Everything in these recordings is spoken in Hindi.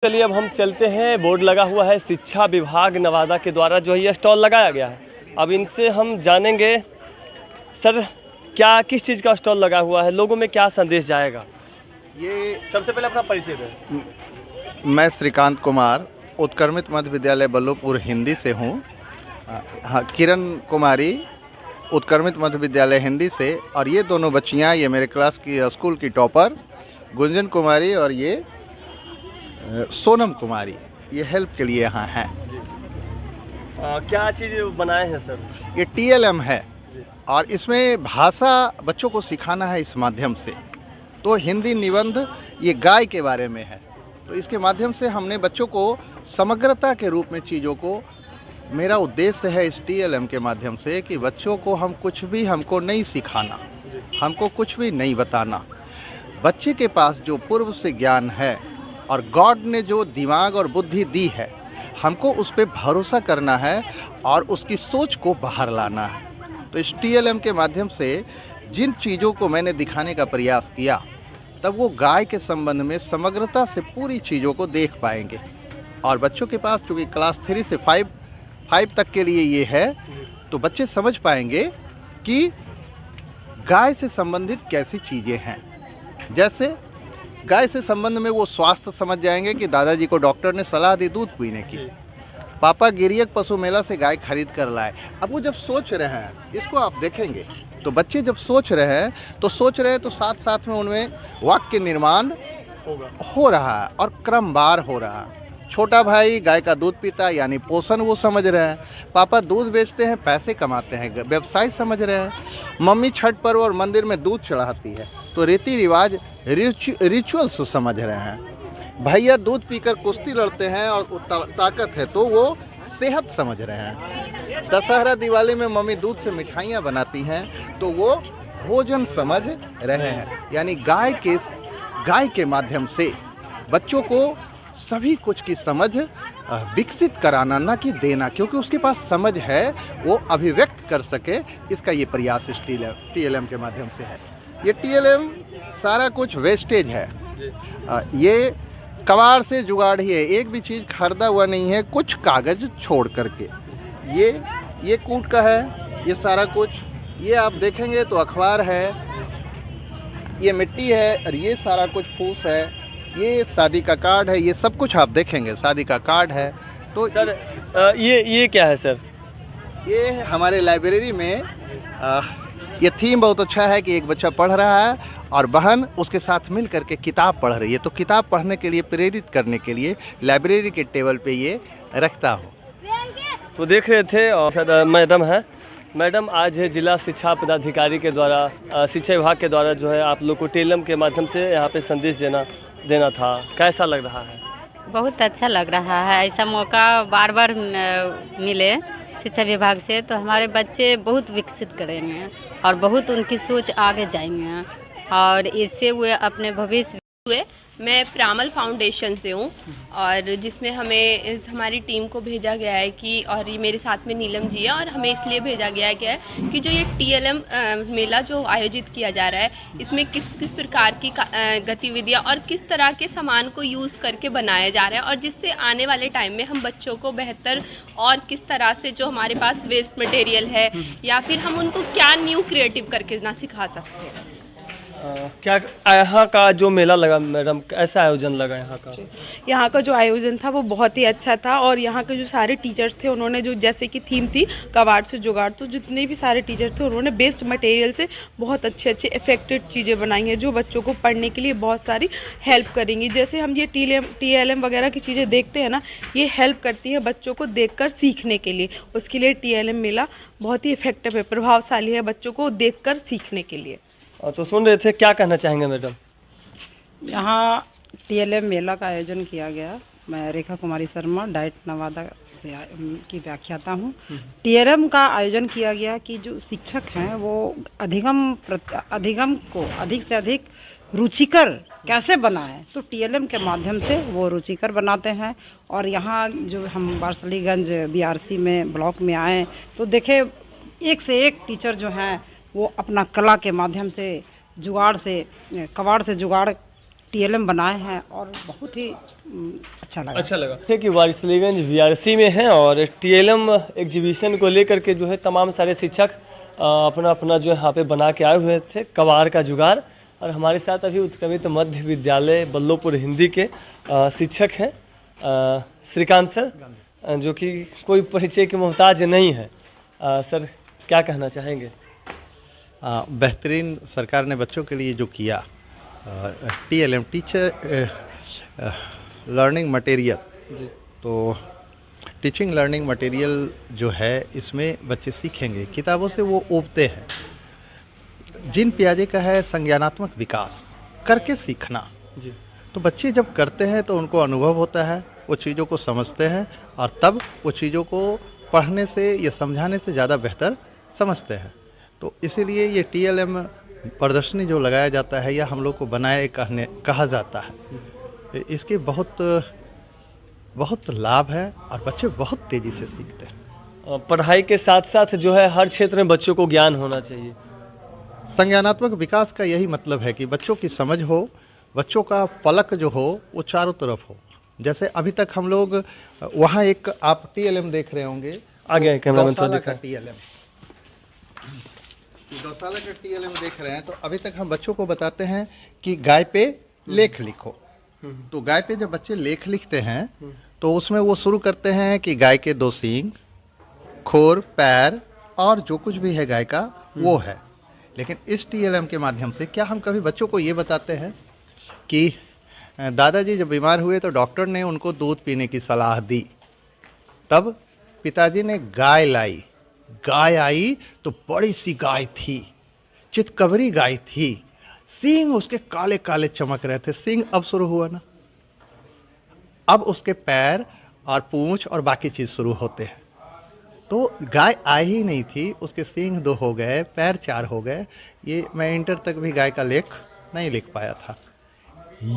चलिए अब हम चलते हैं। बोर्ड लगा हुआ है शिक्षा विभाग नवादा के द्वारा जो है ये स्टॉल लगाया गया है। अब इनसे हम जानेंगे सर क्या किस चीज़ का स्टॉल लगा हुआ है, लोगों में क्या संदेश जाएगा। ये सबसे पहले अपना परिचय दें। मैं श्रीकांत कुमार उत्क्रमित मध्य विद्यालय बल्लभपुर हिंदी से हूँ। हाँ, किरण कुमारी उत्क्रमित मध्य विद्यालय हिंदी से, और ये दोनों बच्चियाँ ये मेरे क्लास की स्कूल की टॉपर गुंजन कुमारी और ये सोनम कुमारी, ये हेल्प के लिए यहाँ हैं। क्या चीज़ बनाए हैं सर? ये TLM है और इसमें भाषा बच्चों को सिखाना है इस माध्यम से। तो हिंदी निबंध ये गाय के बारे में है, तो इसके माध्यम से हमने बच्चों को समग्रता के रूप में चीज़ों को, मेरा उद्देश्य है इस TLM के माध्यम से कि बच्चों को हम कुछ भी हमको नहीं सिखाना, हमको कुछ भी नहीं बताना। बच्चे के पास जो पूर्व से ज्ञान है और गॉड ने जो दिमाग और बुद्धि दी है, हमको उस पर भरोसा करना है और उसकी सोच को बाहर लाना है। तो इस TLM के माध्यम से जिन चीज़ों को मैंने दिखाने का प्रयास किया, तब वो गाय के संबंध में समग्रता से पूरी चीज़ों को देख पाएंगे। और बच्चों के पास चूँकि क्लास 3 से 5 तक के लिए ये है, तो बच्चे समझ पाएंगे कि गाय से संबंधित कैसी चीज़ें हैं। जैसे गाय से संबंध में वो स्वास्थ्य समझ जाएंगे कि दादाजी को डॉक्टर ने सलाह दी दूध पीने की, पापा गिरियक पशु मेला से गाय खरीद कर लाए। अब वो जब सोच रहे हैं, इसको आप देखेंगे तो बच्चे जब सोच रहे हैं तो साथ साथ में उनमें वाक्य निर्माण हो रहा है और क्रमवार हो रहा है। छोटा भाई गाय का दूध पीता है यानी पोषण वो समझ रहे हैं, पापा दूध बेचते हैं पैसे कमाते हैं व्यवसाय समझ रहे हैं, मम्मी छठ पर्व और मंदिर में दूध चढ़ाती है तो रीति रिवाज रिचुअल्स समझ रहे हैं, भैया दूध पीकर कुश्ती लड़ते हैं और ताकत है तो वो सेहत समझ रहे हैं, दशहरा दिवाली में मम्मी दूध से मिठाइयाँ बनाती हैं तो वो भोजन समझ रहे हैं। यानी गाय के माध्यम से बच्चों को सभी कुछ की समझ विकसित कराना, ना कि देना, क्योंकि उसके पास समझ है वो अभिव्यक्त कर सके। इसका ये प्रयास इस TLM के माध्यम से है। ये TLM सारा कुछ वेस्टेज है, ये कबाड़ से जुगाड़ ही है, एक भी चीज़ खरीदा हुआ नहीं है कुछ कागज़ छोड़ करके। ये कूट का है, ये सारा कुछ, ये आप देखेंगे तो अखबार है, ये मिट्टी है और ये सारा कुछ फूस है, ये शादी का कार्ड है, ये सब कुछ आप देखेंगे शादी का कार्ड है। तो सर ये क्या है सर? ये हमारे लाइब्रेरी में ये थीम बहुत अच्छा है कि एक बच्चा पढ़ रहा है और बहन उसके साथ मिल करके किताब पढ़ रही है, तो किताब पढ़ने के लिए प्रेरित करने के लिए लाइब्रेरी के टेबल पे ये रखता हूँ। तो देख रहे थे और मैडम है, मैडम आज है जिला शिक्षा पदाधिकारी के द्वारा शिक्षा विभाग के द्वारा जो है आप लोग को TLM के माध्यम से यहाँ पे संदेश देना था, कैसा लग रहा है? बहुत अच्छा लग रहा है। ऐसा मौका बार बार मिले शिक्षा विभाग से तो हमारे बच्चे बहुत विकसित करेंगे और बहुत उनकी सोच आगे जाएंगे और इससे वे अपने भविष्य हुए। मैं प्रामल फाउंडेशन से हूँ और जिसमें हमें हमारी टीम को भेजा गया है कि, और ये मेरे साथ में नीलम जी है, और हमें इसलिए भेजा गया है क्या है कि जो ये TLM मेला जो आयोजित किया जा रहा है, इसमें किस किस प्रकार की गतिविधियाँ और किस तरह के सामान को यूज़ करके बनाया जा रहा है, और जिससे आने वाले टाइम में हम बच्चों को बेहतर और किस तरह से जो हमारे पास वेस्ट मटेरियल है या फिर हम उनको क्या न्यू क्रिएटिव करके ना सिखा सकते हैं। क्या यहाँ का जो मेला लगा मैडम, कैसा आयोजन लगा यहाँ का? यहाँ का जो आयोजन था वो बहुत ही अच्छा था और यहाँ के जो सारे टीचर्स थे उन्होंने जो, जैसे कि थीम थी कबाड़ से जुगाड़, तो जितने भी सारे टीचर थे उन्होंने बेस्ट मटेरियल से बहुत अच्छे इफेक्टिव चीज़ें बनाई हैं जो बच्चों को पढ़ने के लिए बहुत सारी हेल्प करेंगी। जैसे हम ये TLM वगैरह की चीज़ें देखते हैं ना, ये हेल्प करती है बच्चों को देखकर सीखने के लिए। उसके लिए TLM मेला बहुत ही इफेक्टिव है, प्रभावशाली है बच्चों को देखकर सीखने के लिए। तो सुन रहे थे, क्या कहना चाहेंगे मैडम? यहाँ TLM मेला का आयोजन किया गया। मैं रेखा कुमारी शर्मा डाइट नवादा से की व्याख्याता हूँ। TLM का आयोजन किया गया कि जो शिक्षक हैं वो अधिगम को अधिक से अधिक रुचिकर कैसे बनाएं, तो TLM के माध्यम से वो रुचिकर बनाते हैं। और यहाँ जो हम बारसलीगंज BRC में ब्लॉक में आए तो देखे एक से एक टीचर जो हैं वो अपना कला के माध्यम से जुगाड़ से कबाड़ से जुगाड़ टीएलएम बनाए हैं और बहुत ही अच्छा लगा। थे कि वारिसलीगंज वीआरसी में हैं और टीएलएम एग्जीबिशन को लेकर के जो है तमाम सारे शिक्षक अपना अपना जो है यहाँ पे बना के आए हुए थे, कबाड़ का जुगाड़। और हमारे साथ अभी उत्क्रमित मध्य विद्यालय बल्लोपुर हिंदी के शिक्षक हैं श्रीकांत सर, जो कि कोई परिचय के मोहताज नहीं है। सर क्या कहना चाहेंगे? बेहतरीन सरकार ने बच्चों के लिए जो किया, टीएलएम टीचर लर्निंग मटेरियल, तो टीचिंग लर्निंग मटेरियल जो है इसमें बच्चे सीखेंगे, किताबों से वो उबते हैं। जिन पियाजे का है संज्ञानात्मक विकास, करके सीखना जी। तो बच्चे जब करते हैं तो उनको अनुभव होता है, वो चीज़ों को समझते हैं और तब वो चीज़ों को पढ़ने से या समझाने से ज़्यादा बेहतर समझते हैं। तो इसीलिए ये टीएलएम प्रदर्शनी जो लगाया जाता है या हम लोग को बनाए कहा जाता है, इसके बहुत लाभ है और बच्चे बहुत तेज़ी से सीखते हैं। पढ़ाई के साथ साथ जो है हर क्षेत्र में बच्चों को ज्ञान होना चाहिए। संज्ञानात्मक विकास का यही मतलब है कि बच्चों की समझ हो, बच्चों का पलक जो हो वो चारों तरफ हो। जैसे अभी तक हम लोग वहाँ एक आप टीएलएम देख रहे होंगे, आगे कैमरामैन तो गौशाला का टीएलएम देख रहे हैं। तो अभी तक हम बच्चों को बताते हैं कि गाय पे लेख लिखो। तो गाय पे जब बच्चे लेख लिखते हैं तो उसमें वो शुरू करते हैं कि गाय के 2 सींग, खुर, पैर और जो कुछ भी है गाय का वो है। लेकिन इस टीएलएम के माध्यम से क्या हम कभी बच्चों को ये बताते हैं कि दादाजी जब बीमार हुए तो डॉक्टर ने उनको दूध पीने की सलाह दी, तब पिताजी ने गाय लाई, गाय आई तो बड़ी सी गाय थी, चितकबरी गाय थी, सींग उसके काले काले चमक रहे थे। सींग अब शुरू हुआ ना, अब उसके पैर और पूंछ और बाकी चीज़ शुरू होते हैं। तो गाय आई ही नहीं थी, उसके सींग 2 हो गए, पैर 4 हो गए। ये मैं इंटर तक भी गाय का लेख नहीं लिख पाया था।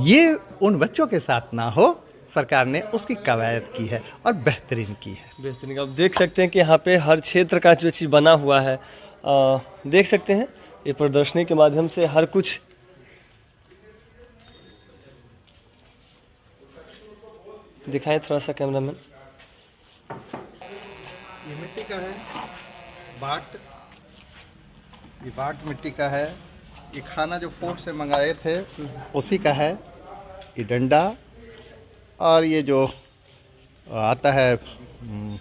ये उन बच्चों के साथ ना हो, सरकार ने उसकी कवायद की है और बेहतरीन की है। बेहतरीन। आप देख सकते हैं कि यहाँ पे हर क्षेत्र का जो चीज़ बना हुआ है, देख सकते हैं ये प्रदर्शनी के माध्यम से हर कुछ दिखाएं थोड़ा सा कैमरामैन। ये मिट्टी का है बाट, ये बाट मिट्टी का है। ये खाना जो फोर्ट से मंगाए थे उसी का है। ये डंडा और ये जो आता है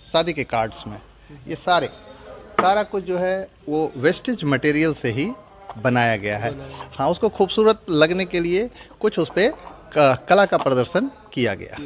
शादी के कार्ड्स में, ये सारा कुछ जो है वो वेस्टेज मटेरियल से ही बनाया गया है। हाँ, उसको खूबसूरत लगने के लिए कुछ उस पर कला का प्रदर्शन किया गया।